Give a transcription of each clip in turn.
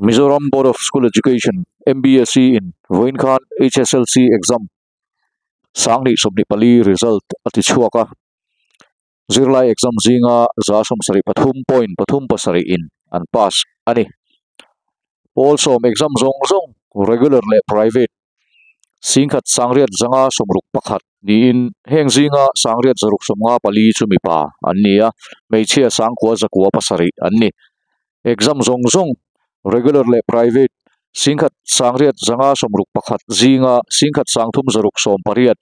Mizoram Board of School Education MBSC in Voinkhan HSLC exam sangni subni pali result ati chhuaka zirlai exam zinga za sari pathum point pathum pasari in and pass ani also exam zong regular le private singkhat sangriat zanga somruk pakhat ni in heng zinga sangriat zaruk somnga pali chumipa annia meichia sangkwa zakwa pasari anni exam zong regular le private singkhat sangriat zanga somruk pakhat zinga singkhat sangthum zaruk som pariat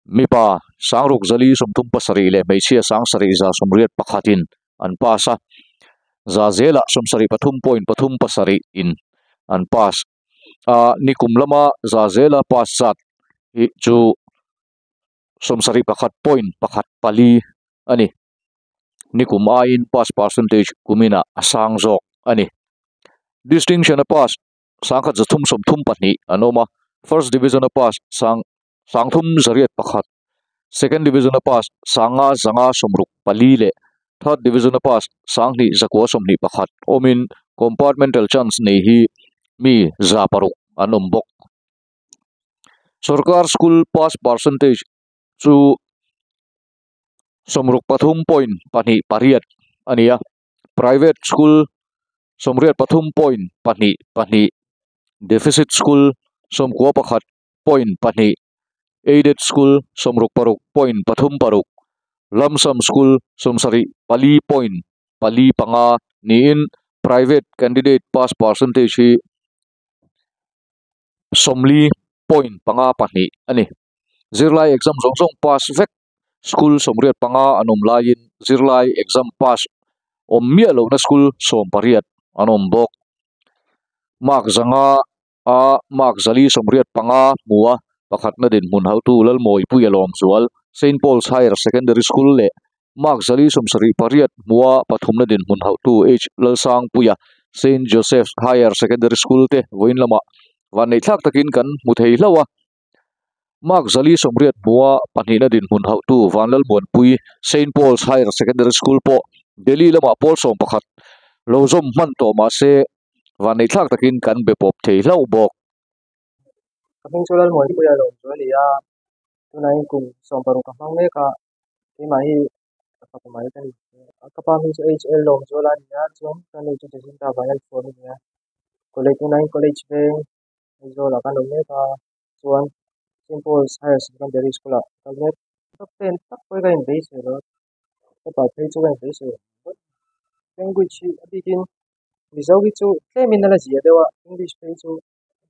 mipa sangruk zali somthum pasari le meichia sangsari za somriat pakhatin an pasa za zela somsari pathum point pathum pasari in an pas nikum lama za zela pas sat hi chu somsari pakhat point pakhat pali ani nikum aiin pass percentage kumina asang jok ani distinction a pass sangkhat zathum somthum pahnih anoma first division a pass sangthum zariat pakhat second division a pass sanga zanga somruk pali le third division a pass sangni zakwa somni pakhat omin compartmental chance nei hi mi za paruk anombok sarkar school pass percentage chu somruk pathum point pani pariat ania private school somriat pathum point pani deficit school somkwa pakhat point pani aided school somruk paruk point pathum paruk lamsam school somsari pali point pali panga ni in private candidate pass percentage hi somli point panga pani ani zirlai exam zong pass vek school somriat panga anom lain zirlai exam pass ommia lo na school som pariat anom bok mark zanga mark zali somriat panga muwa pakhat na din mun hautu lal moi puyalom chual St Paul's Higher Secondary School le mark zali somsari pariat muwa pathum na din mun hautu h lalsang puya St Joseph's Higher Secondary School te voin lama van nei thak takin kan muthei hlawa mark zali somriat muwa pani na din mun hautu vanlal mon pui St Paul's Higher Secondary School po Delhi lama pol som pakhat lozom man to ma se van nei thak takin kan bepop thei hlau bok kaping sulal mo ibu ya lo ya tunai kum som paru kapang me ka ke mai apa kemai kan kapang so HL lo jola ya chom kan itu jesin ta banyak phone ya college bank jola kan lo me ka chuan simple higher secondary school ka me top 10 tak koi ga in base lo ka pa thei chu ga base language adikin mizo gi chu klemin na ji dewa english pe chu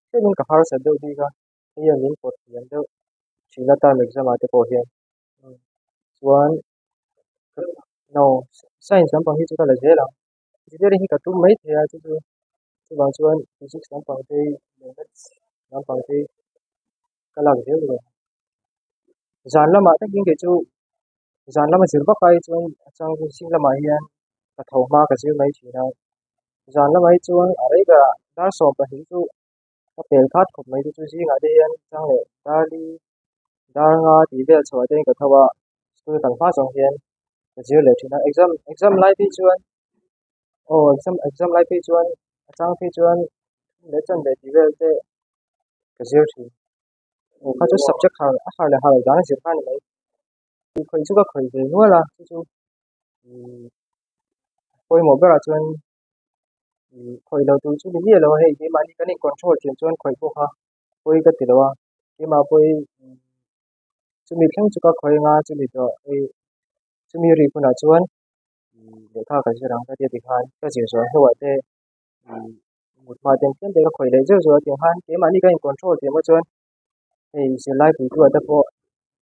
klemin ka har sa de diga ya min pot yan de china ta exam ate po hian chuan no science lam pang hi chu ka la zela engineering hi ka tu mai thea chu chu bang chuan physics lam pang te maths lam pang te ka la zel lo zan lama ta king ke chu zan lama zir ba kai chuan chang sing lama hian ka thau ma ka zir mai thina zan lama hi chuan are ga dar som pa hi chu ka pel khat khop mai chu ji nga de hian chang le dali dar nga ti vel chwa te ka thawa school kan fa song hian ka zir le thina exam lai pi chuan exam lai pi chuan chang pi chuan le chan de ti vel te ka zir thi kha chu subject har le har dang zir khan mai ti khoi chu ka khoi ve nu la chu khoi mo bera chuan khoi lo tu chu ni lo hei ke mani kan control chin chuan khoi ko kha khoi ka ti lo wa ke ma khoi chu mi thlang chu ka khoi nga chu mi to chu mi ri puna chuan le kha ka jirang ka ti khan ka jin so hewa te một mà tiền tiền để khởi lấy rồi tiền han cái mà đi cái control thì mà chuan thì sẽ lại bị đuổi tập bộ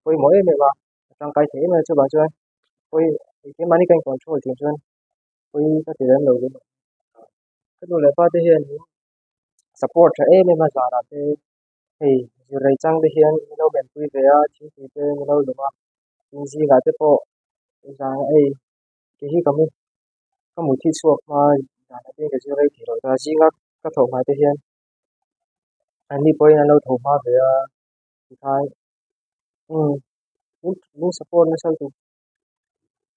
với mỗi em mà trong cái thế mà cho bạn chuan với cái mà đi cái control thì chuan với cái tiền đầu đi cái đồ lại phát hiện support cho em mà giả là thì rồi trang thì hiện nó bên quy về chỉ thì nó đúng không nhưng gì cả tập bộ giả ấy cái gì có một chút suộc mà giả là cái gì thì rồi ta gì các thầu mà thì hiện anh đi coi nó thầu mà về thì thay muốn support nó sao tụ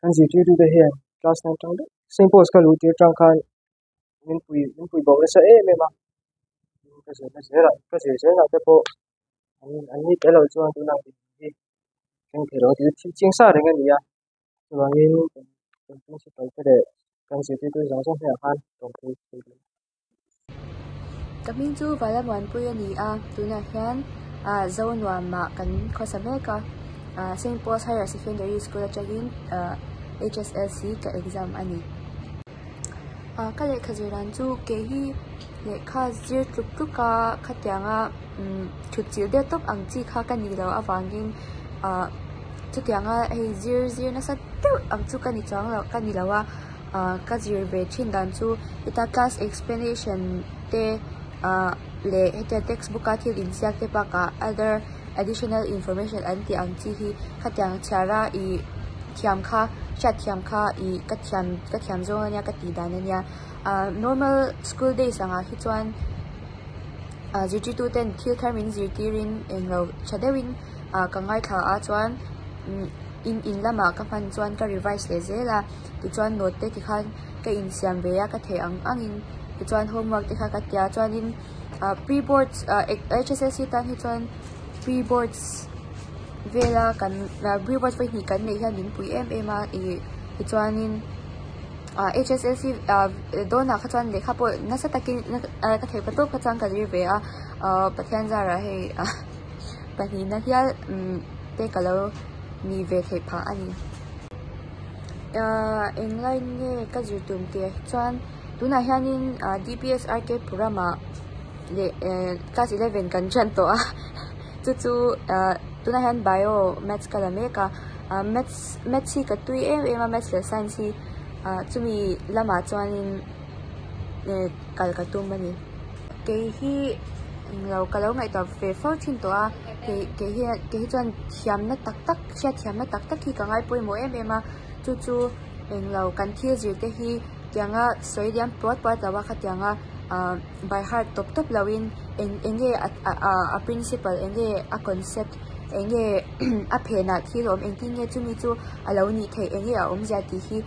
anh chỉ chú ý hiện class này trong đấy simple cái lối trang khai min pui bong sa me ma ka se na te po ani te lo chuan tu na ti ken ke ro ti ching sa reng ani ya chuangin principal te de kan se ti tu jang song he khan tong tu Kaming chu vala mon pui ani a tuna hian zone 1 ma kan khosame ka St. Paul's Higher Secondary School chagin HSLC ka exam ani ka le khajiran chu ke hi le kha zir tuk ka khatyanga thuchil de top ang chi kha kan ni lo awangin chutianga hei zir na sa tu ang chu kan ni chang lo kan ni lawa ka zir ve chin dan chu ita class explanation te le hete textbook ka thil in siak te pa ka other additional information anti ang chi hi khatyang chara I thiam kha chat thiam kha I ka thiam zo nya ka ti dan nya normal school days anga hi chuan zirti tu ten thil tharmin zirti rin englo chadewin kangai kha a chuan in lama ka phan chuan ka revise le zela ti chuan note te ti khan ka in siam ve ya ka the angin ti chuan homework te kha ka tia chuan in pre boards HSLC tan hi chuan pre boards vela kan pre boards vai ni kan nei hian min pui em a ti chuan in HSLC dona kha chuan lekha po na sa takin ka thei pato kha chang ka ri ve a pathian zara hei pani na hial te kalo ni ve thei pha ani engline nge ka zirtum te chuan tuna hianin DPS RK Purama le class 11 kan chan to a chu tuna hian bio maths kala me ka maths hi ka tui em maths le science hi chumi lama chuanin kalkatum mani ke hi lo kalau ngai to ve for thin to a ke hi chuan thiam na tak hi ka ngai pui mo em a chu englo kan thil zir te hi tianga soidiam pot lawa khatianga by heart top lawin enge a principle enge a concept enge a phena thilom engting nge chumi chu aloni thei enge a omja ti hi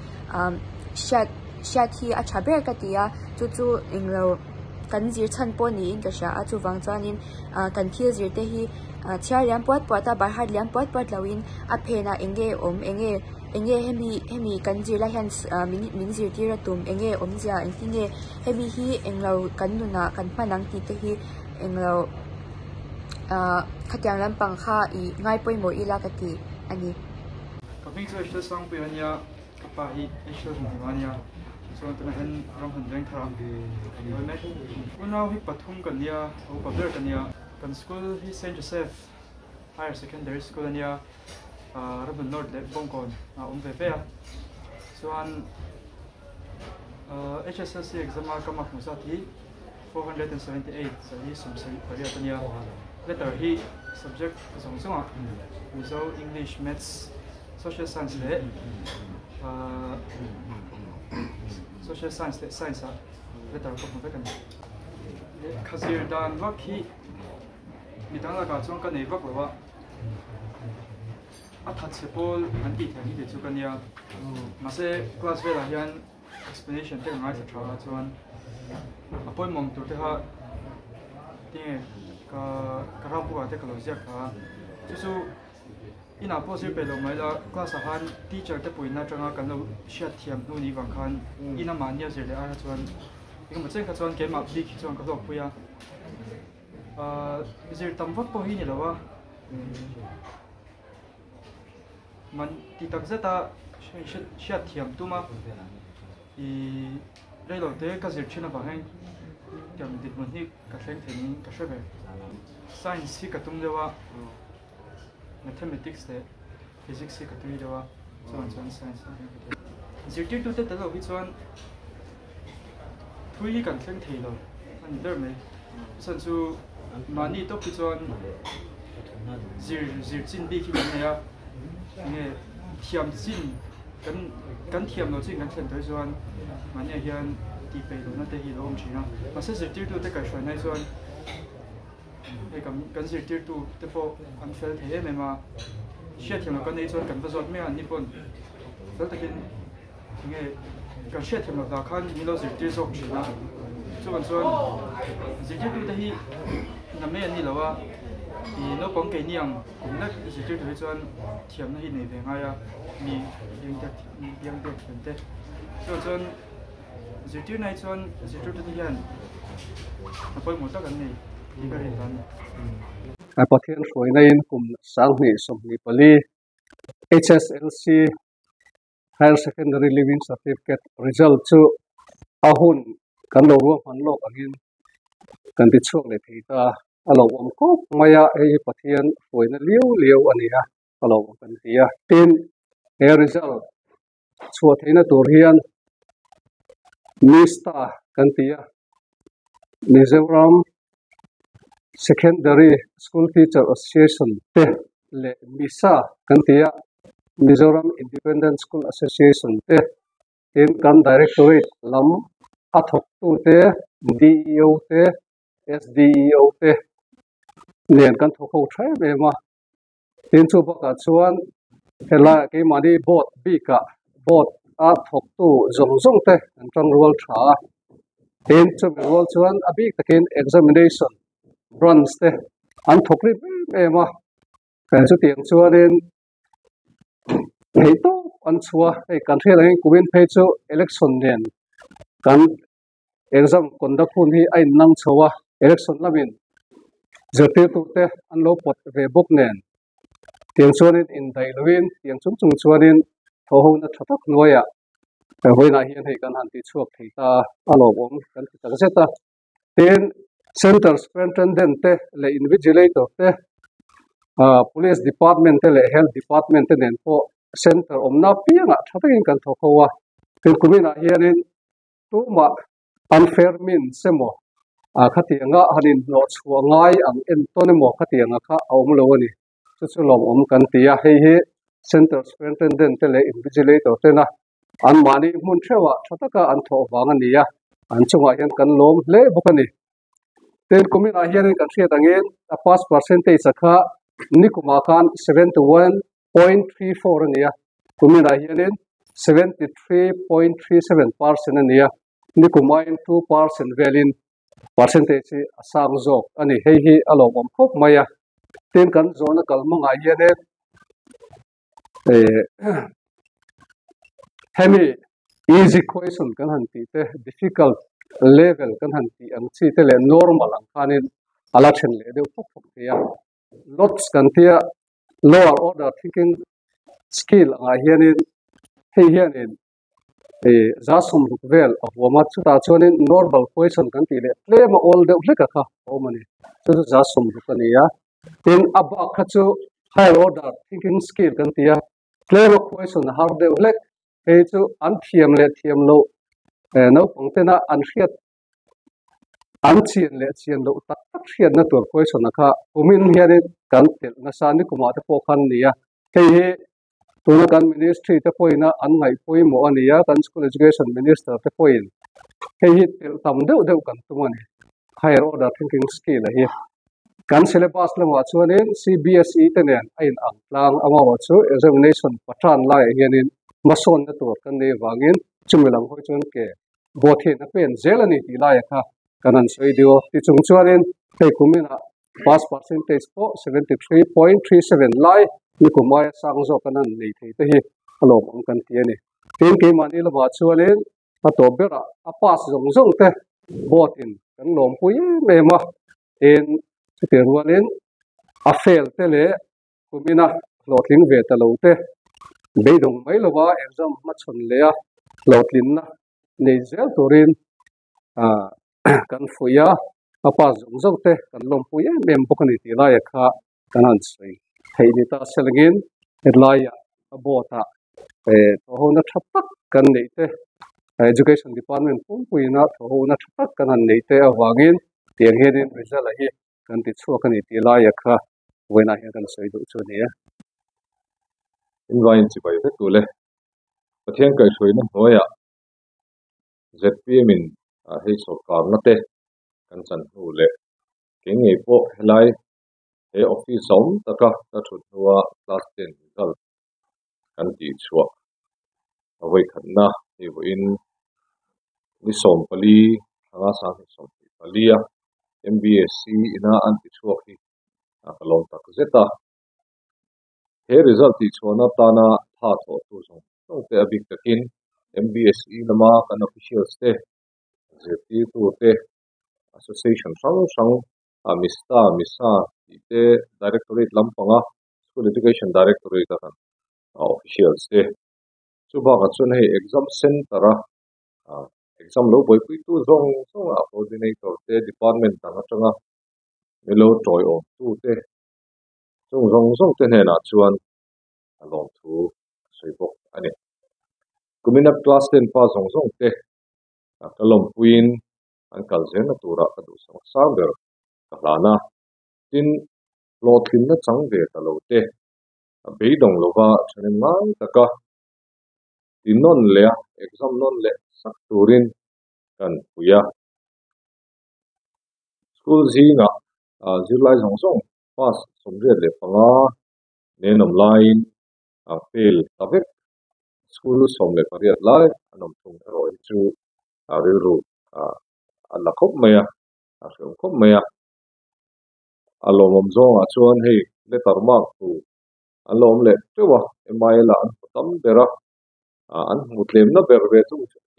shat hi a chaber ka tia chu englo kan zir chan po ni in ka sha a chu wang chuanin kan thil zir te hi chiar liam pot ta by heart liam pot lawin a phena enge enge hemi kan zir la hian min zir tira tum enge omja engtinge hemi hi englo kan nuna kan panang ti te hi englo khatyang lampang kha I ngai poimo ila ka ti ani kaping chu ista sang pe ania kapa hi ista ania so tuna hen ram han jeng thara ne unau hi pathum kan nia o paber kan nia kan school hi St. Joseph Higher Secondary School ania Urban North le Bongkon ve a chuan HSLC exam ka mak musa thi 478 so hi sum sai paria tania letter hi subject song songa so English maths social science le social science letter ko mu kan khazir dan wakhi mitang la ka chong ka nei wak lawa athat sepol anti thani de chu kan ya mase class vela hian explanation te ngai sa thara chuan apoi mom tur te ha te ka rabu ate ka lojia ka chu ina posir pe lo mai la class han teacher te puina tanga kan lo shat thiam nu ni wang khan ina mania zir le a chuan ik ma chen ka chuan ke ma bi ki chuan ka lo puya zir tam vot po hi ni lawa man ti tak zeta shat thiam tuma I reilo te ka zir china ba hang tiam dit mun hi ka thleng thein ka shebe science hi ka tum lewa mathematics le physics hi ka tui lewa chuan science zir ti tu te talo hi chuan thui hi kan thleng thei lo an der me san chu mani to pi chuan zir chin bi ki kan ya nge thiam chin kan thiam lo chin kan thlen toi chuan mania hian ti pe lo na te hi lo om thina ma se zir tir tu te ka shoi nai chuan e kan zir tir tu te fo an fel the me ma shet thiam lo kan nei chuan kan va zot me an ni pon fel takin nge kan share them of the khan milo zirtir zok china chuan zirtir tu te hi na me ani lawa I no pong ke niang kumna zirtir tu chuan thiam na hi nei ve nga ya mi yang te te chuan zirtir nai chuan zirtir tu hian na poi mo ta kan nei hi ka rin tan pathian hruaina in kum sangni somni pali HSLC Higher Secondary Living Certificate result chu ahun kan lo ruam han lok angin kan ti chuak le theita alo om ko maya ei pathian hruaina liu ania alo kan tia tin e result chu theina tur hian mista kan tia Mizoram Secondary School Teacher Association te le misa kan tia Mizoram Independent School Association te tin kan directorate lam athok tu te DEO te SDEO te nen kan thokho thai me ma tin chu baka chuan hela ke mani board bika board athok tu zong te an tang rual tha tin chu rual chuan abik takin examination runs te an thokri me ma kan chu tiang chuanin hei to an chua ei kan thela in kumin phei chu election nen kan exam conduct hun hi ai nang chowa election lamin zirtir tu te an lo pot ve bok nen tiang chuanin in dai loin tiang chung chuanin thoho na thatak noya hoina hian hei kan han ti chuak theita alo om kan ti tak zeta ten center superintendent te le invigilator te police department te le health department te nen po center omna pianga thathakin kan thokowa tin kumina hianin tuma unfair min semo khatianga hanin no chuangai ang en tonemo khatianga kha aum lo ani chu lom om kan tia hei center superintendent te le invigilator te na an mani mun thewa thataka an tho wanga nia an chunga hian kan lom le bokani ten kumina hianin kan thriat angin a pass percentage akha Nikuma khan 71.34 ania kumina hianin 73.37% ania Nikuma in 2% velin percentage asang zok ani hei alo om khop maya ten kan zona kalmanga hianin hemi easy question kan hanti te difficult level kan hanti ang chi te le normal ang khanin alaction le deu phok ya lots kan tia lower order thinking skill anga hianin hei hianin za som vel of wama chuta chuanin normal question kan ti le tlema all deuh hleka kha omani chu za som ania tin aba khachu higher order thinking skill kan tia tlema question har deuh hlek hei chu an thiam lo no pangtena an hriat an chian lo tak hriat na tur question kha umin hianin kan tel na sa ni kuma te po khan nia hei tuna kan ministry te poina an ngai poi mo ania kan school education minister te poin hei tel tam deuh kan tumani higher order thinking skill hi kan syllabus lama chuanin CBSE te nen ain ang tlang amawa chu examination patran lai hianin mason na tur kan nei wangin chumilang hoi chun ke bothin a pen zelani ti lai kha kanan soi dio ti chung chuanin hei kumina pass percentage po 73.37 lai ni kumaya sangzo kanan nei thei te hi alom ang kan ti ani tin ke mani lama chuanin a to bera a pass zong te botin kan lom pui me ma en te rualin a fail te le kumina lotling ve ta lo te beidong mai lowa exam ma chon le a lotlin na nei zel turin kan fuya apa zong te kan lom puya mem bokani ti la ya kha kanan sei thei ni ta selengin herlaya abota to ho na thapak kan nei te education department puina to ho na thapak kanan nei te awangin tiang hedin result hi kan ti chuakani ti la ya kha wena he kan sei do chu ne invain chi bai tu le pathian kai thoi na hoya ZPM in hei sarkar na te kan chan hu le keng ei po helai he office som taka ta thut nuwa class 10 result kan ti chuak awai khatna hi in ni som pali anga sang ni som palia MBSC ina anti chhuak hi kalom tak zeta he result ti chona tana tha tho tu song song te abik takin MBSE lama kan officials te zeti tu te association sang misa te directorate lampanga school education directorate kan officials te chuba ka chun he exam center exam lo boy pui tu zong zong coordinator te department tanga changa melo toy o tu te zong te ne na chuan along thu soibok ani kumina class 10 pa zong te kalom puin an kalzen na tura ka du sang ber kalana tin lotlin na chang ve ta lo te beidong lova chanem ngai taka tin non le exam non le sak turin kan puya school zinga zirlai zong pas somre le panga nenom line fail tabek school som le pariat lai anom thung roi chu riru alla khop maya khop maya alomom zong chuan hei letter mark tu alom le chewa emai la an tam bera an mutlem na ber ve chu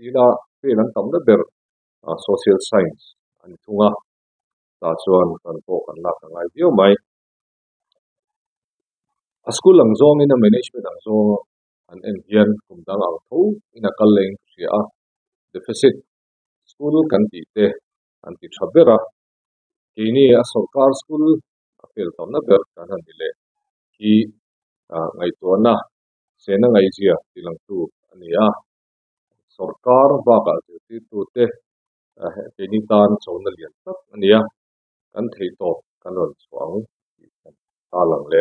ila fail an tam na ber social science an thunga ta chuan kan po kan la ka ngai dio mai a school ang zong in a management ang zong an en hian kum dang ang tho in a kalleng ria deficit school kan ti te an ti thabera kini a sarkar school a fel tam na ber kan han dile ki ngai to na sena ngai jia tilang tu ania sarkar ba ka ti tu te kini tan chona lian tak ania kan thei to kan on chuang talang le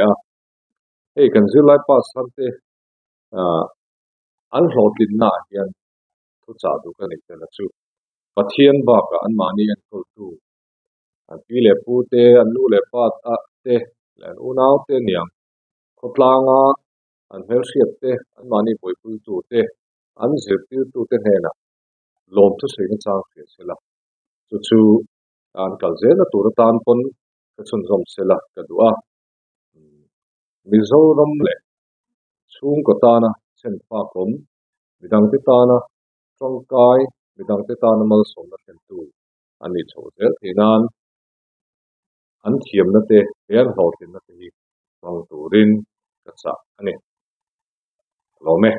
hey kan zilai pa sante an hlotlin na hian thu cha du kan ni te na chu pathian ba ka an mani an kol tu an pi le pu te an nu le pa te len unau te niang khotlanga an helsiat te an mani boi pu tu te an zir ti tu te hena lom thu sei na chang fe sela chu an kalze na tur tan pon ka chun zom sela ka duwa Mizoram le chung ko tana chen pa kom midang te tana trongkai midang te tana mal som na chen tu ani chozel hinan an thiam na te hian hlotin na te hi mang turin ka cha ani lo me